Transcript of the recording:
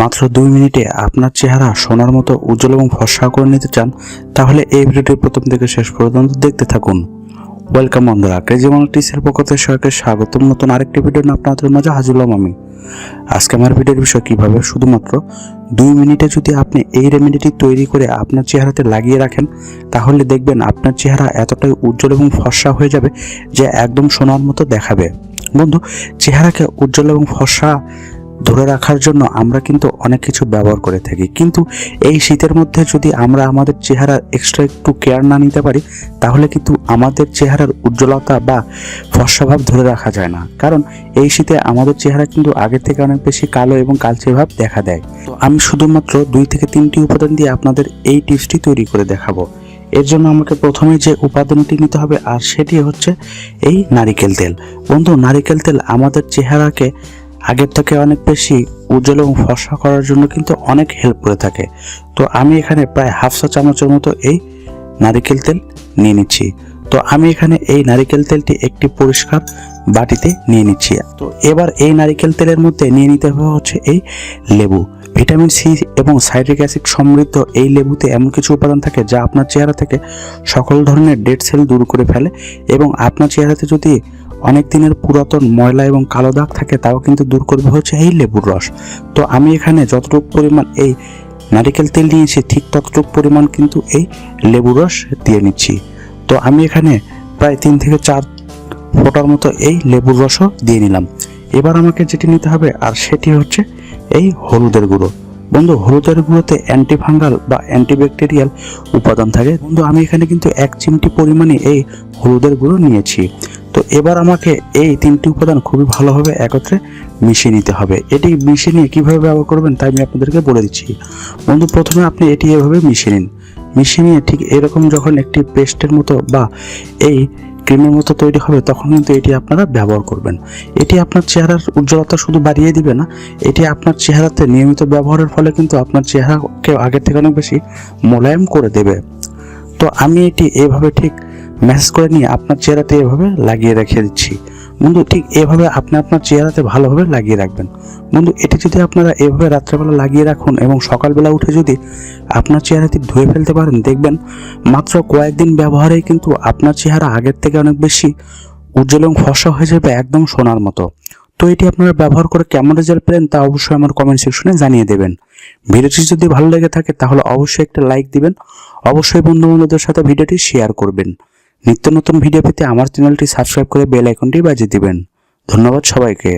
মাত্র 2 মিনিটে আপনার চেহারা সোনার মতো উজ্জ্বল এবং ফর্সা করে নিতে চান, তাহলে এই ভিডিওটি প্রথম থেকে শেষ পর্যন্ত দেখতে থাকুন। ওয়েলকাম বন্ধুরা, ক্রেজি মনিটিসের পক্ষ থেকে সবাইকে স্বাগতম। নতুন আরেকটি ভিডিও নিয়ে আপনাদের মাঝে হাজির হলাম আমি। আজকে আমার ভিডিওর বিষয় কিভাবে শুধুমাত্র 2 মিনিটে যদি আপনি এই রেমেডিটি তৈরি করে আপনার চেহারাতে লাগিয়ে রাখেন, তাহলে দেখবেন আপনার চেহারা এতটাই উজ্জ্বল এবং ফর্সা হয়ে যাবে যে একদম সোনার মতো দেখাবে। বন্ধু, চেহারাকে উজ্জ্বল এবং ফর্সা ধরে রাখার জন্য আমরা কিন্তু অনেক কিছু ব্যবহার করে থাকি, কিন্তু এই শীতের মধ্যে যদি আমরা আমাদের চেহারার এক্সট্রা একটু কেয়ার না নিতে পারি, তাহলে কিন্তু আমাদের চেহারার উজ্জ্বলতা বা ফর্সা ভাব ধরে রাখা যায় না। কারণ এই শীতে আমাদের চেহারা কিন্তু আগের থেকে অনেক বেশি কালো এবং কালচে ভাব দেখা দেয়। তো আমি শুধুমাত্র 2 থেকে 3টি উপাদান দিয়ে আপনাদের এই টিপসটি তৈরি করে দেখাবো। এর জন্য আমাকে প্রথমে যে উপাদানটি নিতে হবে আর সেটি হচ্ছে এই নারিকেল তেল। বন্ধু, নারিকেল তেল আমাদের চেহারাকে আগের থেকে অনেক বেশি উজ্জ্বল এবং ফর্সা করার জন্য কিন্তু অনেক হেল্প করে থাকে। তো আমি এখানে প্রায় হাফ চা চামচের মতো এই নারিকেল তেল নিয়ে নিচ্ছি। তো আমি এখানে এই নারিকেল তেলটি একটি পরিষ্কার বাটিতে নিয়ে নিচ্ছি। তো এবার এই নারিকেল তেলের মধ্যে নিয়ে নিতে হবে হচ্ছে এই লেবু। ভিটামিন সি এবং সাইট্রিক অ্যাসিড সমৃদ্ধ এই লেবুতে এমন কিছু উপাদান থাকে যা আপনার চেহারা থেকে সকল ধরনের ডেড সেল দূর করে ফেলে, এবং আপনার চেহারাতে যদি অনেক দিনের পুরাতন ময়লা এবং কালো দাগ থাকে তাও কিন্তু দূর করবে হচ্ছে এই লেবুর রস। তো আমি এখানে যতটুকু পরিমাণ এই নারিকেল তেল নিয়েছি, ঠিক ততটুকু পরিমাণ কিন্তু এই লেবুর রস দিয়ে নিচ্ছি। তো আমি এখানে প্রায় 3 থেকে 4 ফোঁটার মতো এই লেবুর রসও দিয়ে নিলাম। এবার আমাকে যেটি নিতে হবে আর সেটি হচ্ছে এই হলুদের গুঁড়ো। বন্ধু, হলুদের গুঁড়োতে অ্যান্টিফাঙ্গাল বা অ্যান্টিব্যাকটেরিয়াল উপাদান থাকে। বন্ধু, আমি এখানে কিন্তু 1 চিমটি পরিমাণে এই হলুদের গুঁড়ো নিয়েছি। তো এবার আমাকে এই 3টি উপাদান খুবই ভালোভাবে একত্রে মিশিয়ে নিতে হবে। এটি মিশিয়ে নিয়ে কীভাবে ব্যবহার করবেন তাই আমি আপনাদেরকে বলে দিচ্ছি। বন্ধু, প্রথমে আপনি এটি এভাবে মিশিয়ে নিন। মিশিয়ে নিয়ে ঠিক এরকম যখন একটি পেস্টের মতো বা এই ক্রিমের মতো তৈরি হবে, তখন কিন্তু এটি আপনারা ব্যবহার করবেন। এটি আপনার চেহারার উজ্জ্বলতা শুধু বাড়িয়ে দিবে না, এটি আপনার চেহারাতে নিয়মিত ব্যবহারের ফলে কিন্তু আপনার চেহারাকে আগের থেকে অনেক বেশি মোলায়েম করে দেবে। তো আমি এটি এভাবে ঠিক ম্যাসাজ করে নিয়ে আপনার চেহারাতে এভাবে লাগিয়ে রেখে দিচ্ছি। বন্ধু, ঠিক এভাবে আপনি আপনার চেহারাতে ভালোভাবে লাগিয়ে রাখবেন। বন্ধু, এটি যদি আপনারা এভাবে রাত্রেবেলা লাগিয়ে রাখুন এবং সকালবেলা উঠে যদি আপনার চেহারাটি ধুয়ে ফেলতে পারেন, দেখবেন মাত্র কয়েকদিন ব্যবহারেই কিন্তু আপনার চেহারা আগের থেকে অনেক বেশি উজ্জ্বল এবং ফর্সা হয়ে যাবে, একদম সোনার মতো। তো এটি আপনারা ব্যবহার করে কেমন রেজাল্ট পেলেন তা অবশ্যই আমার কমেন্ট সেকশনে জানিয়ে দেবেন। ভিডিওটি যদি ভালো লেগে থাকে তাহলে অবশ্যই একটা লাইক দিবেন। অবশ্যই বন্ধু বান্ধবদের সাথে ভিডিওটি শেয়ার করবেন। নিত্য নতুন ভিডিও পেতে আমার চ্যানেলটি সাবস্ক্রাইব করে বেল আইকনটি বাজিয়ে দিবেন। ধন্যবাদ সবাইকে।